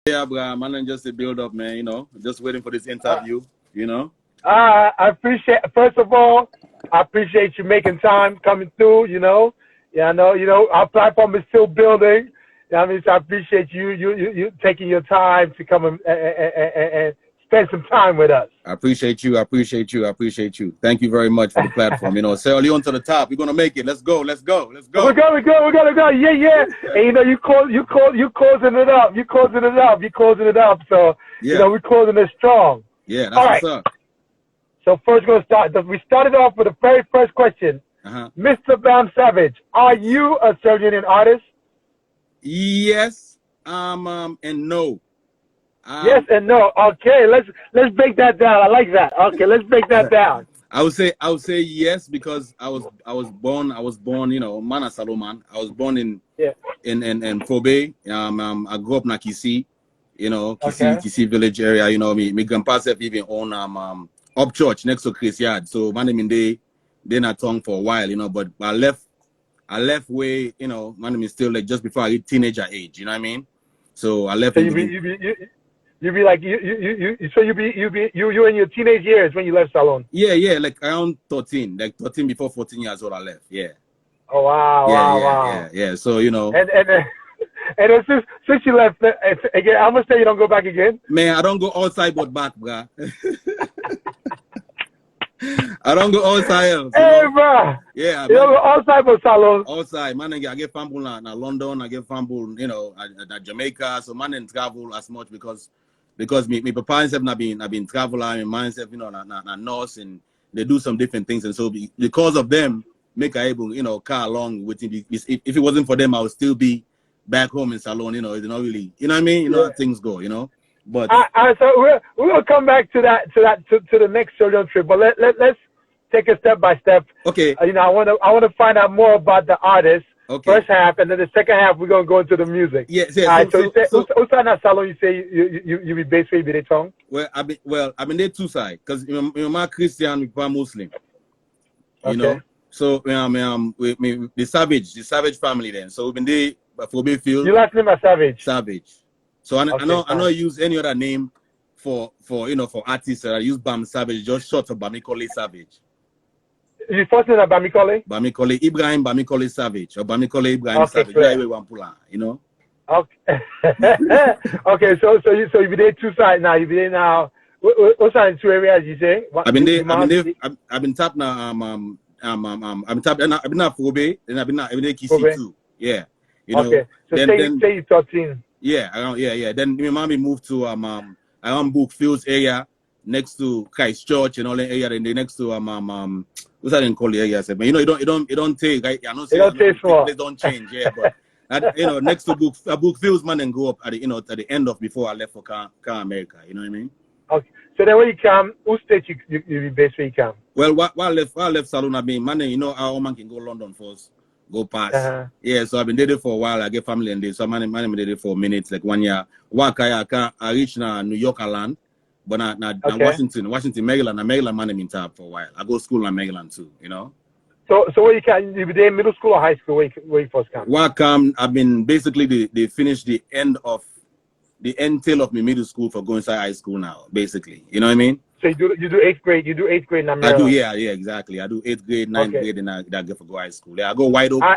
Yeah, bro, man, just a build up, man. Just waiting for this interview. You know. I appreciate. First of all, I appreciate you making time coming through. Yeah, I know. Our platform is still building. I mean, so I appreciate you taking your time to come and spend some time with us. I appreciate you. I appreciate you. I appreciate you. Thank you very much for the platform. Sierra Leone to the top. We're gonna make it. Let's go. Let's go. Let's go. We're gonna go. Yeah. And you closing it up. You closing it up. So yeah. we're closing it strong. Yeah, that's all what's right. up. So first, we're gonna start. We started off with the very first question. Mr. Bam Savage, are you a Sierra Leonean artist? Yes. And no. Yes and no. Okay, let's break that down. I like that. Okay, let's break that down. I would say yes, because I was born, man SALONE. I was born in Fobe. I grew up in Kisi, Kisi village area. My grandpa even own up church next to Chris Yard. So man name they not tongue for a while, but I left way, my name is still like just before I hit teenager age, you know what I mean? So I left. So you be like you in your teenage years when you left SALONE. Yeah, like around 13, like 13 before 14 years old I left. Yeah. Oh wow. Wow. Yeah. So And since you left again, I'm gonna say you don't go back again. Man, I don't go outside but back, bruh. I don't go outside. Hey, bro. Yeah. You don't go outside but SALONE. Outside, man. I get fumble in London. I get fumble, at Jamaica. So man, didn't travel as much because me papa and self have been traveler and myself, na nurse, and they do some different things, and so because of them, make I able, car along with it. If it wasn't for them, I would still be back home in SALONE. It's not really, you know what I mean? How things go, But so we'll come back to the next solo trip, but let's take it step by step. Okay. I want to find out more about the artist. Okay. First half, and then the second half we're gonna go into the music. Yes. All right, so SALONE, you say you be based where you be the tongue? Well, I've been there two sides, because my Christian, my Muslim. So the Savage family then. So we've been there for big field. Your last name is Savage. Savage. So I don't use any other name for artists. I use Bam Savage, just short for Bamikole Savage. You first name is Bamikole? Bamikole Ibrahim Bamikole Savage, or Bamikole Ibrahim Savage. Okay. Okay, so you be there two sides now. You be there now. What side two areas you say? I've been tapped now. I'm tapped. I've been at Fobe, then I've been there Kisi too. Yeah. Okay. So say you 13. Yeah. Then my mommy moved to around Brookfields area, next to Christchurch and all that area. Then they next to what's that in call the area? But it don't take. Right? I know. They don't change. Yeah, but next to Brookfields, man, and go up at the end of before I left for Car America. You know what I mean? Okay. So then when you come, who state you be based where you come? Well, while I left SALONE, I mean, man, our man can go London first. Go past. Yeah, so I've been there for a while. I get family in there. So man been there for minutes, like 1 year. I reach New York land, but not Washington, Maryland. Maryland man in top for a while. I go to school in Maryland too, So where you be there, middle school or high school? Where you first come? Well, I've been basically they finished the end tail of my middle school for going inside high school now, basically. You know what I mean? So you do 8th grade. You do 8th grade in America. I do, yeah, exactly. I do 8th grade, 9th grade, and I get for go high school. Yeah, I go wide open.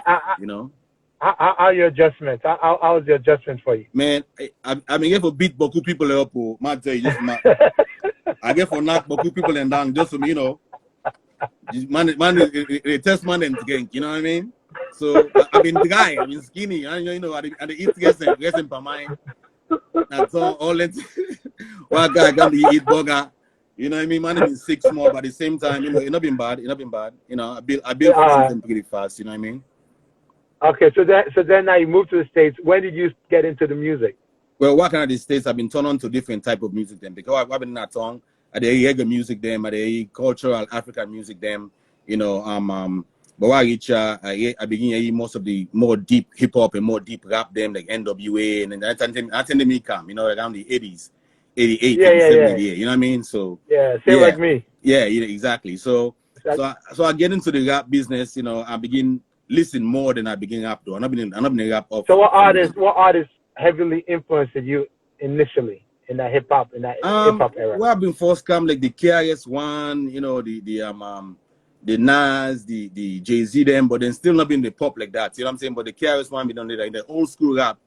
How are your adjustments? How's the adjustment for you? Man, I mean, for beat Boku people up, man, tell you just I get for knock Boku people and down just for me, Man, they test man and gang, you know what I mean? So I mean the guy, skinny, I the eat guessing per mind. That's all that one guy got to eat burger. You know what I mean? Man, is 6 more, but at the same time, it's not been bad. I built something pretty fast. You know what I mean? Okay, so then now you moved to the States. When did you get into the music? Well, working at the States, I've been turned on to different type of music then, because I've been in that tongue. At the reggae music them, at the cultural African music them. But while I begin hearing most of the more deep hip hop and more deep rap them, like NWA, and then I tend to me come, around the 80s. 88, 70, you know what I mean? So like me. Yeah, exactly. So I get into the rap business. I begin listen more than I begin rap though. I'm not been rap up. So what artists heavily influenced you initially in that hip hop era? Well, I've been forced come like the KRS One, you know, the Nas, the Jay-Z them, but then still not being the pop like that. You know what I'm saying? But the KRS One, we done it like the old school rap,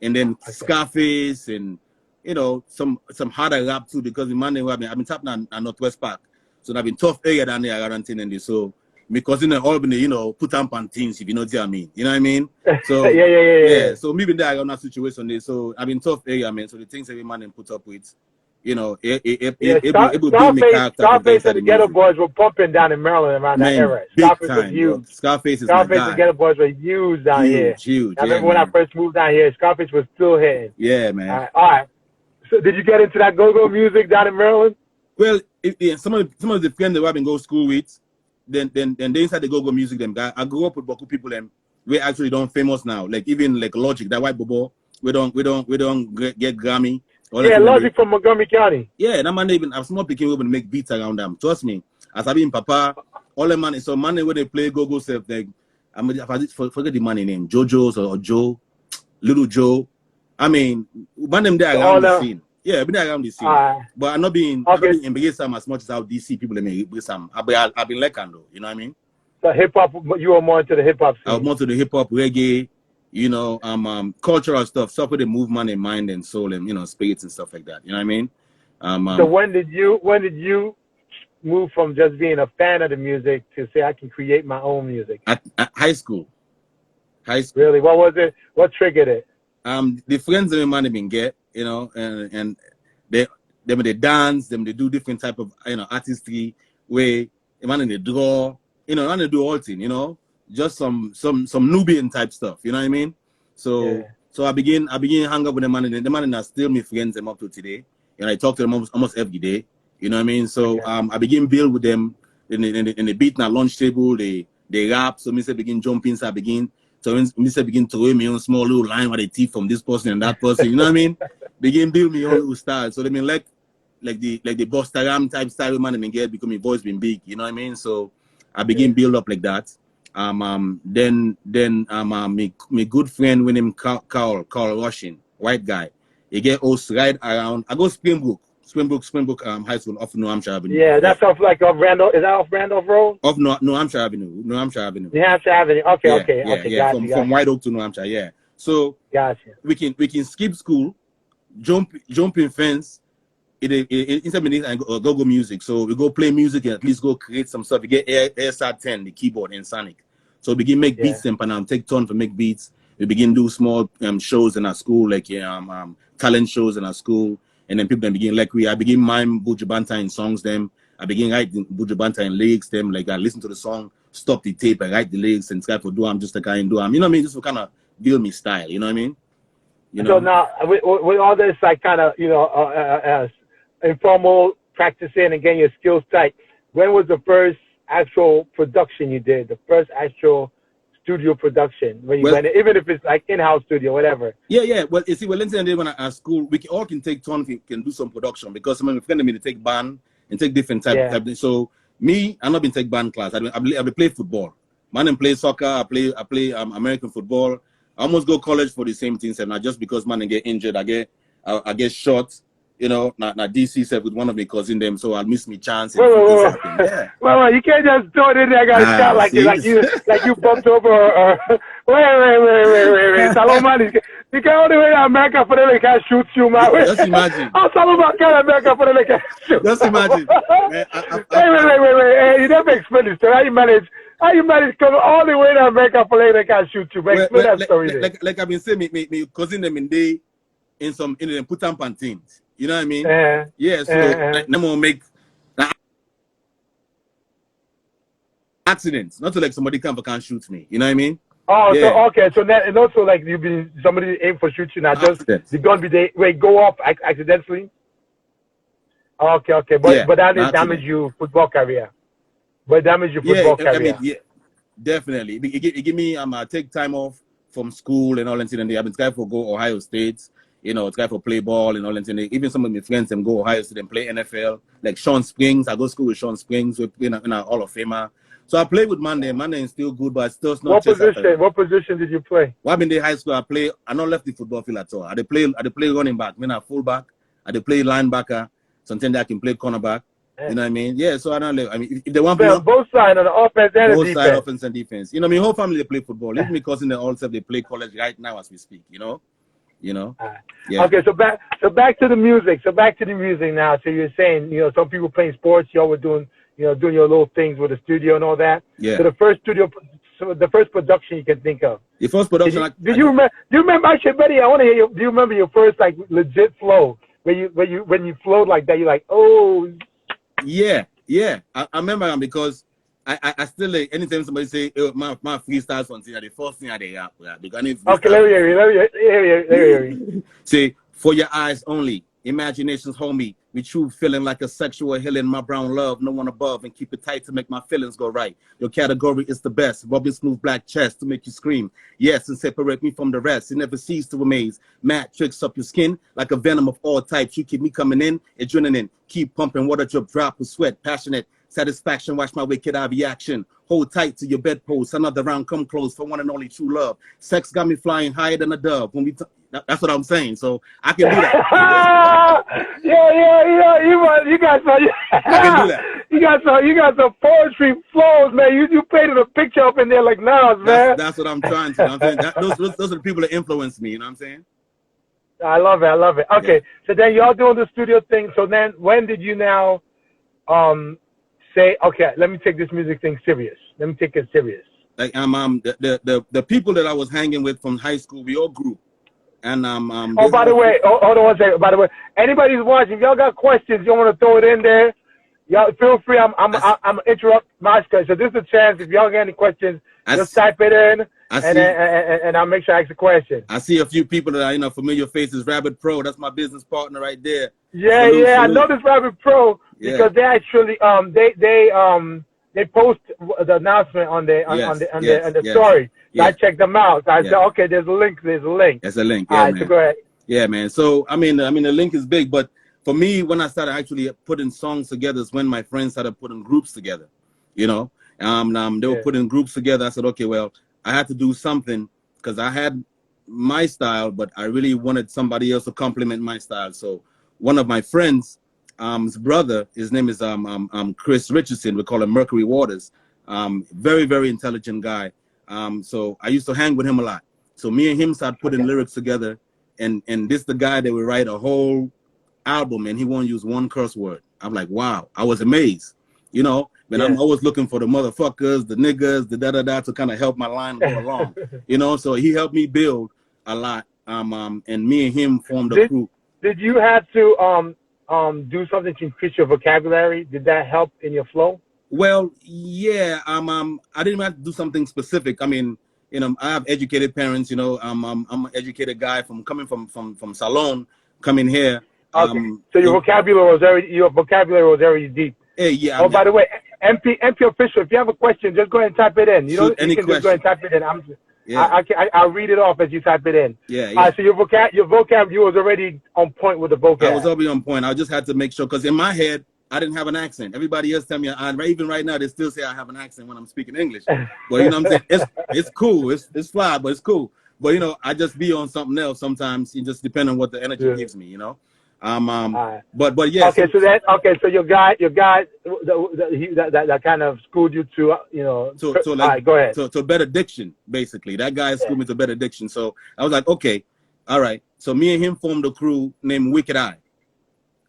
and then Scarface, and you know some harder rap too, because the man I've been tapping on Northwest Park, so I've been tough area down there around and so my cousin in Albany, you know, put on pantines, if you know what I mean. You know what I mean? So yeah. So me been there around that situation there. So I've been tough area, man. So the things every man put up with, you know, it will build me character. Scarface and the Ghetto Boys were pumping down in Maryland around that era. Scarface was huge. Scarface and the Ghetto Boys were huge down here. Huge. I remember when I first moved down here, Scarface was still hitting. Yeah, man. All right. So did you get into that go-go music down in Maryland? Well, some of the friends that I've been go to school with, then they inside the go-go music them guy. I grew up with Boku people them. We actually don't famous now. Like even like Logic, that white bobo, we don't get Grammy. Yeah, Logic from Montgomery County. Yeah, that man even I'm small picking up and make beats around them. Trust me. As I been Papa, all the money. So money when they play go-go stuff, like forget the money name, JoJo's or Joe, Little Joe. I mean, man them there around the scene. Yeah, I've been around the scene. But I'm not being in some as much as how DC people may be some. I've been like though, you know what I mean? So hip hop, you were more into the hip hop scene. I was more to the hip hop, reggae, you know, cultural stuff with the movement in mind and soul and, you know, spirits and stuff like that. You know what I mean? So when did you move from just being a fan of the music to say I can create my own music? At high school. Really? What was it? What triggered it? The friends that my man been get, you know, and they dance, they do different type of, you know, artistry where the man they draw, you know, and they do all thing, you know, just some Nubian type stuff, you know what I mean? So I begin hang up with the man, and the man are still my friends them up to today, and I talk to them almost every day, you know what I mean? So I begin build with them in the beat na lunch table, they rap, so me say begin jumping, so I begin. So when me say begin to weigh me on small little line with the teeth from this person and that person, you know what I mean? Begin build me all little style. So they mean like the Busta Ram type style man and get because my voice been big, you know what I mean? So I begin build up like that. Then my good friend with him Carl Rushing, white guy. He get us right around. I go Springbrook High School off New Hampshire Avenue. Yeah, that's off like off Randolph. Is that off Randolph Road? Off New Hampshire Avenue. New Hampshire Avenue. Okay. Gotcha. From White Oak to New Hampshire. Yeah. So gotcha. We can skip school, jump in fence. Inside minutes and go music. So we go play music and at least go create some stuff. We get ASR 10, the keyboard and Sonic. So we begin make beats and take turn to make beats. We begin do small shows in our school, like talent shows in our school. And then people then begin I begin mime Buju Banton songs them. I begin writing Buju Banton lyrics them. Like I listen to the song, stop the tape, I write the lyrics and try for do I'm just a kind do you know what I mean? Just to kind of build me style, you know what I mean? You know? So now with all this like kind of informal practicing and getting your skills tight, when was the first actual production you did? The first actual studio production when you went in, even if it's like in-house studio, whatever. Yeah. Well, you see, let's say when at school, we all can take turn, can do some production because some of my friends me to take band and take different type. So me, I'm not been take band class. I play football. Man, and play soccer. I play American football. I almost go college for the same things, and not just because man and get injured, I get shot. You know, not DC said with one of my cousins them, so I'll miss me chance. Well, you can't just throw it in there, got shot like you bumped over. Wait. SALONE, you can't only wait in America for them they can't shoot you, man. Just imagine. How SALONE can't America for them they can't shoot? Just imagine. Wait. Hey, you never explain this story. How you manage come all the way to America for them they can't shoot you? Explain that story. Like I've been saying, my cousin them in them put on pantines. You know what I mean? Yeah, so no more make accidents. Not to like somebody can't shoot me. You know what I mean? Oh, yeah. So okay. So that, and also like you be somebody aim for shoot you, not just the gun be they go off accidentally. Okay. But that didn't damage your football career. I mean, yeah, definitely. It give me take time off from school and all that. And I've been trying to go Ohio State. You know, try for play ball and all that. Even some of my friends them go Ohio State and play NFL. Like Sean Springs, I go to school with Sean Springs. We're in a Hall of Famer. So I played with Mande. Mande is still good, but still not. What position? What position did you play? Well, I'm in the high school. I don't left the football field at all. I play running back. I mean, I fullback. I play linebacker. Sometimes I can play cornerback. You know what I mean? Yeah. So I don't. I mean, if they want to both sides on the offense and both the defense. Both sides, offense and defense. You know, my whole family they play football. Even my cousin, they all said they play college right now as we speak. You know. Yeah. Okay, so back to the music. So back to the music now. So you're saying, you know, some people playing sports, y'all were doing your little things with the studio and all that. Yeah. So the first production you can think of. The first production. Do you remember? Actually, Betty, I want to hear you. Do you remember your first like legit flow when you flowed like that? You're like, oh. Yeah. I remember because I still like anytime somebody say my freestyle something, the first thing I do. Okay, let me hear you. Say, for your eyes only, imaginations hold me. We true feeling like a sexual healing, my brown love, no one above, and keep it tight to make my feelings go right. Your category is the best, rubbing smooth black chest to make you scream. Yes, and separate me from the rest. It never cease to amaze. Mad tricks up your skin like a venom of all types. You keep me coming in, adrenaline. Keep pumping, water drop with sweat, passionate. Satisfaction, watch my wicked eye reaction. Hold tight to your bedpost. Another round, come close for one and only true love. Sex got me flying higher than a dove. When that's what I'm saying. So I can do that. Yeah. You got some. I can do that. You got some poetry flows, man. You painted a picture up in there like Nas, man. That's what I'm trying to. I'm saying those are the people that influence me. You know what I'm saying? I love it. Okay, yeah. So then y'all doing the studio thing. So then when did you now say, okay, let me take this music thing serious. Let me take it serious. Like the people that I was hanging with from high school, we all grew. And by the way, hold on one second. By the way, anybody who's watching, if y'all got questions, you want to throw it in there, y'all feel free. I'm interrupt my schedule. So this is a chance. If y'all got any questions, just type it in, and I'll make sure I ask a question. I see a few people that are familiar faces. Rabbit Pro, that's my business partner right there. Yeah, salute. I know this Rabbit Pro because they actually they post the announcement on the story. So I checked them out. So I said, okay, there's a link. There's a link. Yeah, all right, man. So go ahead. Yeah, man. So I mean, the link is big, but for me, when I started actually putting songs together, is when my friends started putting groups together. They were putting groups together. I said, okay, well, I had to do something because I had my style, but I really wanted somebody else to complement my style. So one of my friends, his brother, his name is Chris Richardson. We call him Mercury Waters. Very, very intelligent guy. So I used to hang with him a lot. So me and him started putting lyrics together, and this the guy that would write a whole album, and he won't use one curse word. I'm like, wow, I was amazed, But I'm always looking for the motherfuckers, the niggas, the da-da-da to kind of help my line go along, So he helped me build a lot, and me and him formed a group. Did you have to do something to increase your vocabulary? Did that help in your flow? Well, yeah. I didn't have to do something specific. I mean, I have educated parents. I'm an educated guy coming from Salone, coming here. Okay. So your vocabulary was already deep. Hey, yeah. By the way, MP official, if you have a question, just go ahead and type it in. You can question. Just go ahead and type it in. I'll read it off as you type it in. Yeah. So your vocab, you was already on point with the vocab. I was already on point. I just had to make sure, because in my head, I didn't have an accent. Everybody else tell me, even right now, they still say I have an accent when I'm speaking English. But you know what I'm saying? It's cool. It's fly, but it's cool. But I just be on something else sometimes. It just depends on what the energy gives me. But yeah. Okay, so your guy that kind of schooled you to So all right, go ahead. So better diction, basically. That guy schooled me to better diction. So I was like, okay, all right. So me and him formed a crew named Wicked Eye.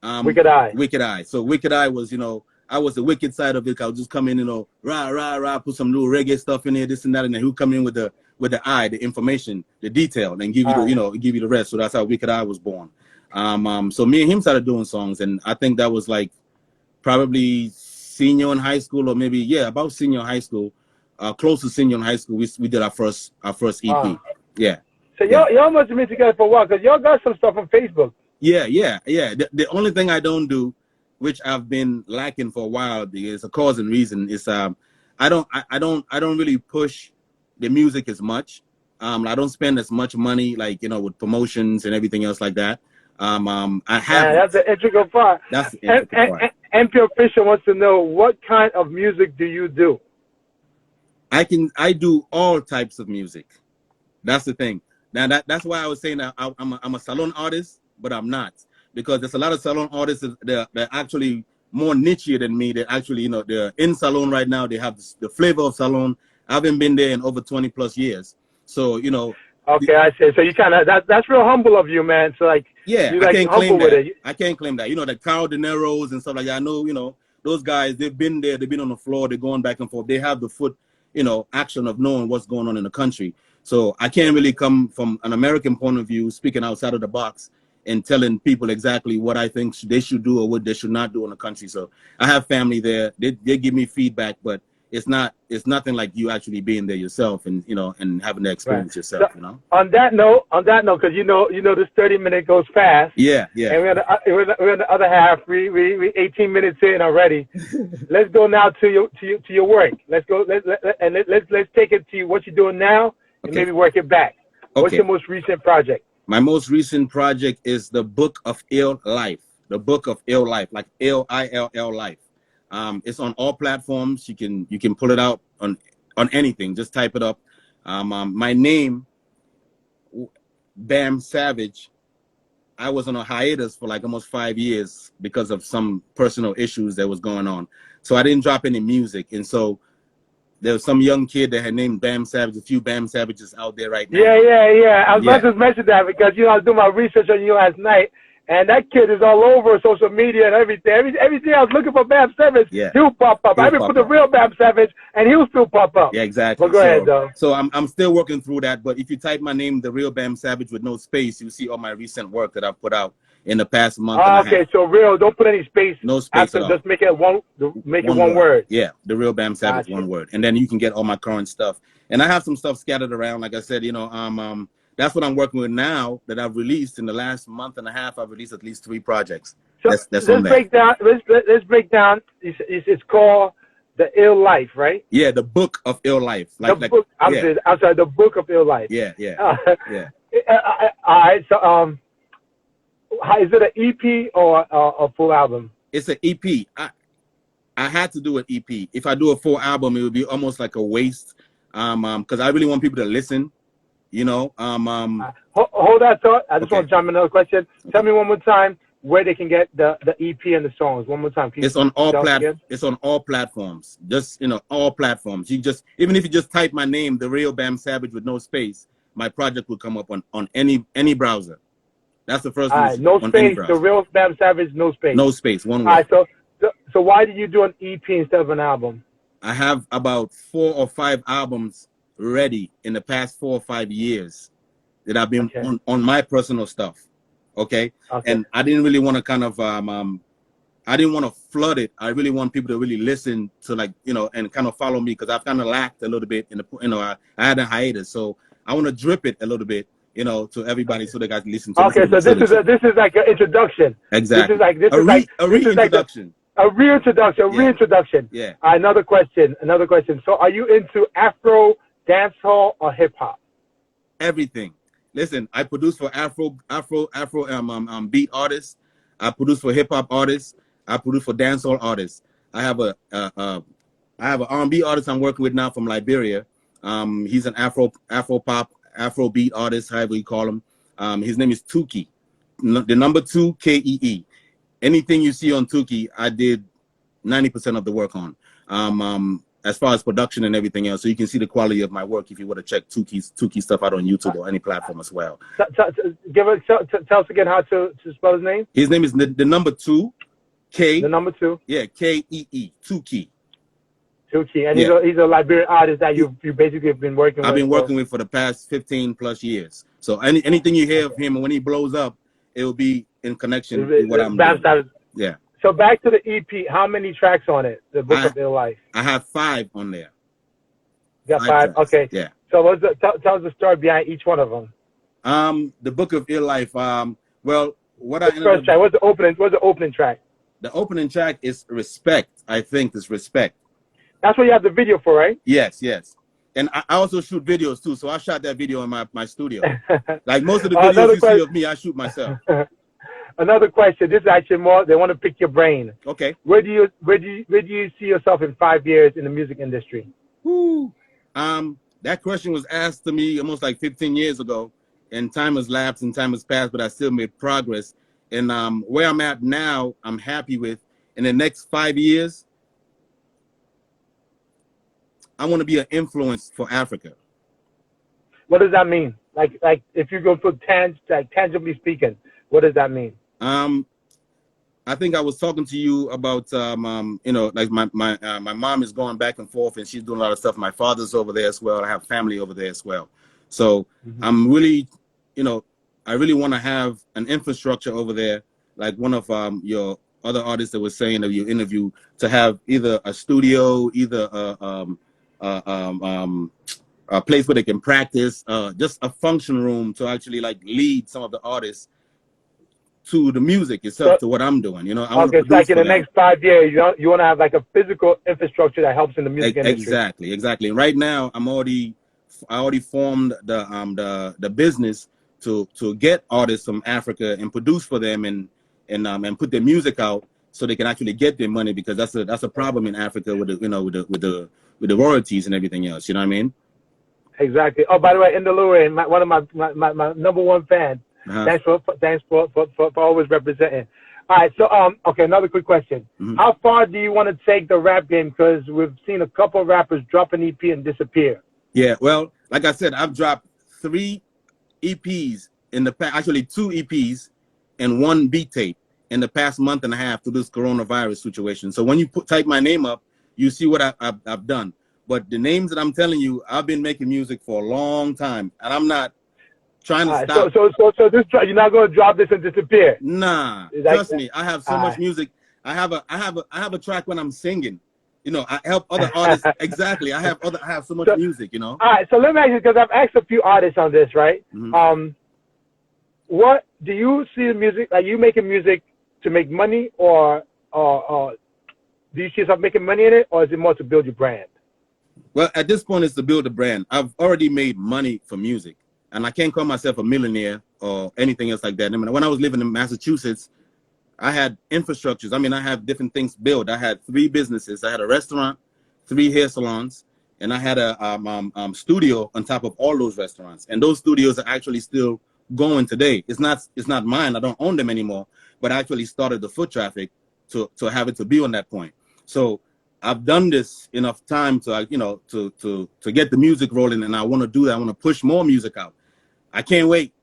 Wicked Eye. So Wicked Eye was, I was the wicked side of it. I would just come in, rah, rah, rah, put some little reggae stuff in there, this and that, and then he'll come in with the eye, the information, the detail, and give you give you the rest. So that's how Wicked Eye was born. So me and him started doing songs, and I think that was like probably senior in high school, or maybe about senior in high school, close to senior in high school. We did our first EP. Yeah. So y'all must have been together for a while, because y'all got some stuff on Facebook. Yeah. The only thing I don't do, which I've been lacking for a while, is a cause and reason, is I don't really push the music as much. I don't spend as much money, with promotions and everything else like that. I have. That's an integral part. That's the integral part. MP Official wants to know, what kind of music do you do? I do all types of music. That's the thing. Now that's why I was saying that I'm a salon artist, but I'm not, because there's a lot of salon artists they're actually more niche than me. They're actually, you know, they're in salon right now. They have the flavor of salon. I haven't been there in over 20 plus years. So, you know. Okay, I see. So you kind of that's real humble of you, man. So like, Yeah, you I like can't humble claim with that. it. I can't claim that. You know, the Carl De Niro's and stuff like that. I know, you know, those guys, they've been there, they've been on the floor, they're going back and forth. They have the foot, you know, action of knowing what's going on in the country. So I can't really come from an American point of view, speaking outside of the box and telling people exactly what I think they should do or what they should not do in the country. So I have family there. They give me feedback, but it's nothing like you actually being there yourself and, you know, and having the experience yourself, So, you know. on that note, because you know this 30-minute goes fast. Yeah. And we're on the other half. We 18 minutes in already. Let's go now to your work. Let's go. Let's take it to what you're doing now and maybe work it back. Okay. What's your most recent project? My most recent project is the Book of Ill Life. The Book of Ill Life, like Lill Life. It's on all platforms. You can pull it out on anything. Just type it up. My name, Bam Savage. I was on a hiatus for like almost 5 years because of some personal issues that was going on. So I didn't drop any music, and so there was some young kid that had named Bam Savage. A few Bam Savages out there right now. Yeah. I was about to mention that because I was doing my research on you last night. And that kid is all over social media and everything. Everything I was looking for Bam Savage, he'll pop up. I even put the real Bam Savage, and he'll still pop up. Yeah, exactly. But go ahead, though. So I'm still working through that. But if you type my name, The Real Bam Savage, with no space, you'll see all my recent work that I've put out in the past month and a half. Okay, so real, don't put any space. No space at all. Just make it one word. Yeah, The Real Bam Savage, one word. And then you can get all my current stuff. And I have some stuff scattered around. Like I said, you know, that's what I'm working with now that I've released in the last month and a half. I've released at least 3 projects. So let's break down. Let's break down. It's called The Ill Life, right? Yeah, the Book of Ill Life. I'm sorry, the Book of Ill Life. Yeah. All right. So is it an EP or a full album? It's an EP. I had to do an EP. If I do a full album, it would be almost like a waste. Because I really want people to listen. You know, hold that thought. I just want to jump in another question. Tell me one more time where they can get the EP and the songs. One more time. It's on all It's on all platforms. Just, you know, all platforms. Even if you just type my name, The Real Bam Savage, with no space, my project will come up on any browser. That's the first one. No space. The Real Bam Savage, no space. No space. One word. All right. So why did you do an EP instead of an album? I have about 4 or 5 albums ready in the past 4 or 5 years that I've been on my personal stuff. Okay. And I didn't really want to kind of I didn't want to flood it. I really want people to really listen to, like, you know, and kind of follow me, because I've kind of lacked a little bit in the, you know, I had a hiatus, so I want to drip it a little bit, you know, to everybody so they guys listen to it. Okay, so this is like an introduction. Exactly. This is like a reintroduction. A reintroduction. Yeah. Another question. So are you into Afro, dancehall, or hip hop? Everything. Listen, I produce for Afro beat artists. I produce for hip hop artists. I produce for dancehall artists. I have an R&B artist I'm working with now from Liberia. He's an Afro pop, Afro beat artist, however you call him. His name is Tuki. The number 2 Kee. Anything you see on Tuki, I did 90% of the work on. As far as production and everything else, so you can see the quality of my work if you were to check Tuki stuff out on YouTube or any platform as well. Tell us again how to spell his name. His name is the number 2 K. The number 2. Yeah, Kee. Tuki. Tuki, and he's a Liberian artist that you basically have been working with. I've been working with for the past 15 plus years. So anything you hear of him, and when he blows up, it will be in connection with what I'm doing. Yeah. So back to the EP, how many tracks on it? The Book of Ill Life. I have 5 on there. You got 5? Okay. Yeah. So tell us the story behind each one of them. The Book of Ill Life. Well, What's the opening track? The opening track is Respect. I think it's Respect. That's what you have the video for, right? Yes. And I also shoot videos too. So I shot that video in my studio. Like most of the videos you see of me, I shoot myself. Another question. This is actually more. They want to pick your brain. Okay. Where do you see yourself in 5 years in the music industry? Woo. That question was asked to me almost like 15 years ago, and time has lapsed and time has passed, but I still made progress. And where I'm at now, I'm happy with. In the next 5 years, I want to be an influence for Africa. What does that mean? Like if you go for tangibly speaking, what does that mean? I think I was talking to you about, you know, like my mom is going back and forth and she's doing a lot of stuff. My father's over there as well. I have family over there as well. So I'm really, you know, I really want to have an infrastructure over there. Like one of your other artists that was saying that you interview, to have either a studio, either a place where they can practice, just a function room to actually like lead some of the artists to the music itself, to what I'm doing. You know, I want to produce like in the next 5 years, you want to have like a physical infrastructure that helps in the music industry. Exactly. Right now, I already formed the business to get artists from Africa and produce for them and put their music out so they can actually get their money, because that's a problem in Africa with the, you know, with the royalties and everything else. You know what I mean? Exactly. Oh, by the way, Indalure, one of my number one fans. Thanks for always representing. All right, so okay, another quick question. How far do you want to take the rap game? Because we've seen a couple of rappers drop an EP and disappear. Yeah, well, like I said, I've dropped 3 EPs in the past, actually 2 EPs and 1 beat tape in the past month and a half through this coronavirus situation. So when you type my name up, you see what I've done. But the names that I'm telling you, I've been making music for a long time, and I'm not trying to stop. So this, you're not going to drop this and disappear? Nah, trust me. I have so much music. I have a track when I'm singing. You know, I help other artists. Exactly. I have so much music. You know. All right. So let me ask you, because I've asked a few artists on this, right? What do you see the music? Are you making music to make money, or do you see yourself making money in it, or is it more to build your brand? Well, at this point, it's to build a brand. I've already made money for music, and I can't call myself a millionaire or anything else like that. I mean, when I was living in Massachusetts, I had infrastructures. I mean, I have different things built. I had 3 businesses. I had a restaurant, 3 hair salons, and I had a studio on top of all those restaurants. And those studios are actually still going today. It's not mine. I don't own them anymore. But I actually started the foot traffic to have it to be on that point. So I've done this enough time to, you know, to get the music rolling, and I want to do that. I want to push more music out. I can't wait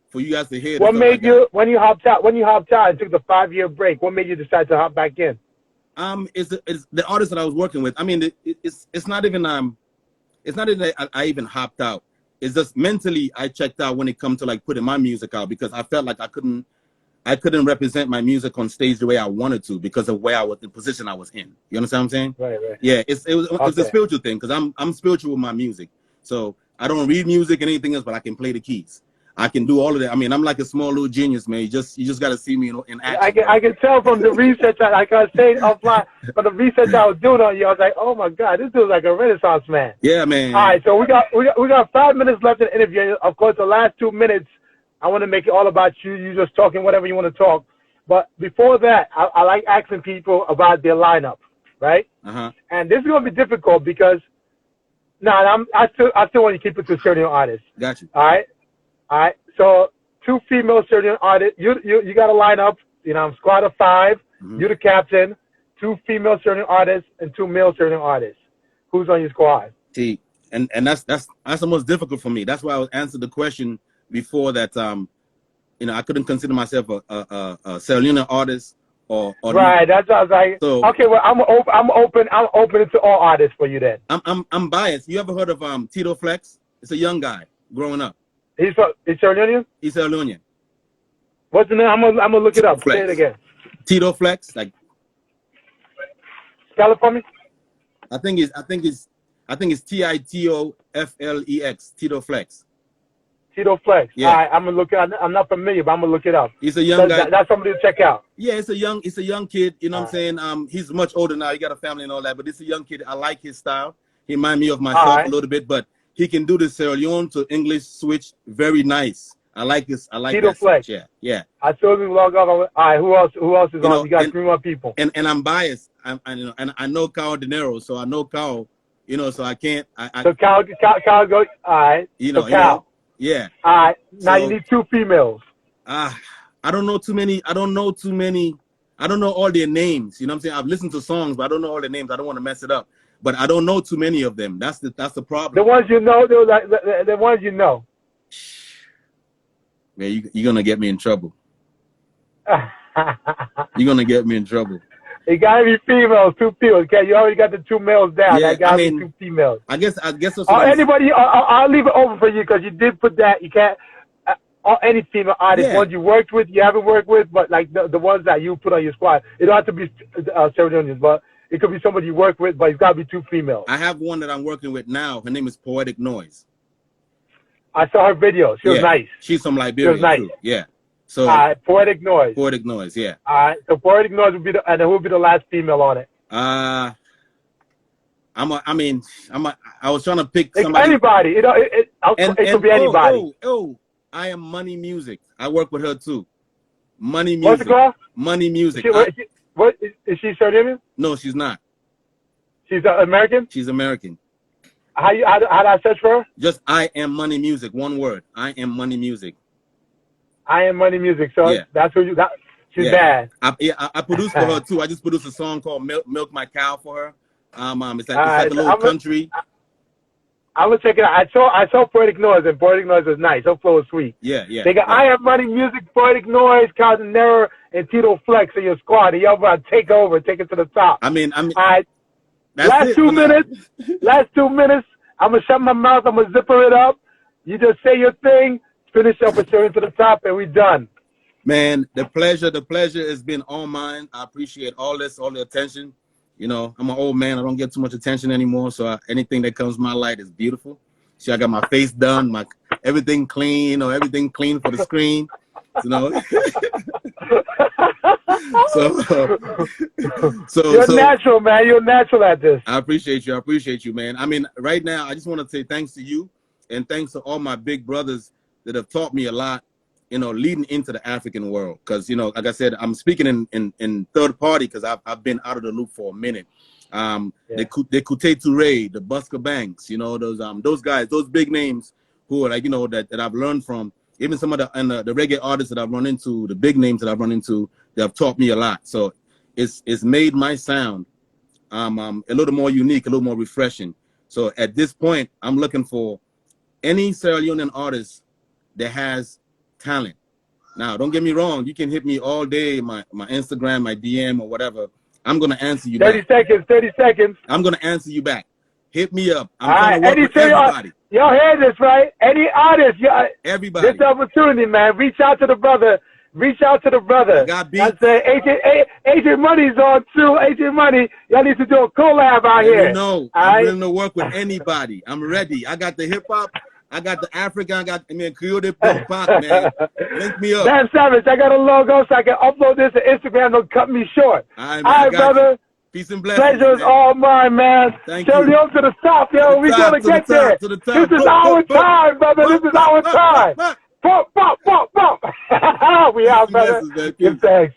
for you guys to hear. What made you, when you hopped out and took the 5-year break, what made you decide to hop back in? It's the artist that I was working with. I mean, it's not even that I even hopped out. It's just mentally I checked out when it comes to like putting my music out, because I felt like I couldn't represent my music on stage the way I wanted to, because of where I was, the position I was in. You understand what I'm saying? Right. Yeah, it's a spiritual thing, because I'm spiritual with my music. So I don't read music and anything else, but I can play the keys. I can do all of that. I mean, I'm like a small little genius, man. You just got to see me in action. I can tell from the research, like I said offline, from the research I was doing on you, I was like, oh my God, this dude's like a Renaissance man. Yeah, man. All right, so we got 5 minutes left in the interview. Of course, the last 2 minutes, I want to make it all about you. You just talking whatever you want to talk. But before that, I like asking people about their lineup, right? And this is going to be difficult because, I still want to keep it to certain artists. Got you. All right. So 2 female certain artists. You got a lineup. You know, I'm squad of 5. You're the captain. 2 female certain artists and 2 male certain artists. Who's on your squad? See, and that's the most difficult for me. That's why I answered the question before that. You know, I couldn't consider myself a SALONE artist or right. That's what I was like. So, okay, well, I'm open to all artists for you then. I'm biased. You ever heard of Tito Flex? It's a young guy growing up. He's SALONE? He's SALONE. What's the name? I'm gonna look it up. Flex. Say it again. Tito Flex, like. Spell it for me. I think it's TITOFLEX. Tito Flex. Tito Flex. Yeah. All right, I'm gonna look it up. I'm not familiar, but I'm gonna look it up. He's a young guy. That's somebody to check out. Yeah, it's a young kid. You know what I'm saying? He's much older now. He got a family and all that, but it's a young kid. I like his style. He reminds me of myself a little bit, but he can do the Sierra Leone to English switch very nice. I like this. I like Tito Flex. Switch. Yeah. I told you log off. All right, who else is on? You got 3 more people. And I'm biased. I know Carl De Niro, so I know Carl. You know, so I can't. So Cal goes. All right. You know, so Cal. Yeah. All right. Now So, you need 2 females. I don't know too many. I don't know all their names. You know what I'm saying? I've listened to songs, but I don't know all their names. I don't want to mess it up. But I don't know too many of them. That's the problem. The ones you know, the ones you know. Man, you're gonna get me in trouble. You're gonna get me in trouble. It gotta be females, 2 females. Okay, you already got the 2 males down. Yeah, that gotta be 2 females. I guess. That's Anybody, I'll leave it open for you because you did put that. You can't. Any female artist, ones you worked with, you haven't worked with, but like the ones that you put on your squad. It don't have to be Sierra Leoneans, but it could be somebody you work with, but it's gotta be 2 females. I have one that I'm working with now. Her name is Poetic Noise. I saw her video. She was nice. She's from Liberia. She was nice. Too. Yeah. So Poetic Noise. Poetic Noise, yeah. All right. So Poetic Noise would be and who would be the last female on it? I was trying to pick somebody. Anybody. It could be anybody. I Am Money Music. I work with her too. Money Music. What's it called? Money Music. What is she Sierra Leonean? No, she's not. She's American? She's American. How do I search for her? Just I Am Money Music. One word. I Am Money Music. I Am Money Music. So that's who she's bad. I produced for her too. I just produced a song called Milk My Cow for her. It's like a little country. I was checking out. I saw Poetic Noise, and Poetic Noise was nice. Her flow was sweet. Yeah. They got I Am Money Music, Poetic Noise, Casanera, and Tito Flex in your squad. And y'all about to take over, take it to the top. All right. Last 2 minutes. Last 2 minutes. I'm gonna shut my mouth. I'm gonna zipper it up. You just say your thing. Finish up with Sierra to the top, and we done. Man, the pleasure has been all mine. I appreciate all the attention. You know, I'm an old man. I don't get too much attention anymore. So anything that comes my light is beautiful. See, I got my face done, everything clean, everything clean for the screen. You know. You're natural, man. You're natural at this. I appreciate you, man. Right now, I just want to say thanks to you and thanks to all my big brothers that have taught me a lot, leading into the African world. Because, like I said, I'm speaking in third party because I've been out of the loop for a minute. The Kute Toure, the Busker Banks, those guys, those big names who are that I've learned from. Even some of the reggae artists that I've run into, the big names that I've run into, they have taught me a lot. So it's made my sound a little more unique, a little more refreshing. So at this point, I'm looking for any Sierra Leonean artist that has talent. Now, don't get me wrong. You can hit me all day, my Instagram, my DM, or whatever. I'm going to answer you 30 back. 30 seconds. I'm going to answer you back. Hit me up. I'm all trying to work with everybody. Y'all hear this, right? Any artist, everybody. This opportunity, man. Reach out to the brother. I got beat. I say AJ Money's on too. AJ Money, y'all need to do a collab out here. I'm willing to work with anybody. I'm ready. I got the hip hop. I got the African. I got Creole pop, man. Link me up. Bam Savage, I got a logo so I can upload this to Instagram. Don't cut me short. All right, brother. Peace and blessings. Pleasure is all mine, man. Thank you. Leone to the top, yo. We gonna get there. This is our time, brother. This is our time. Pop. We out, brother. Good thanks.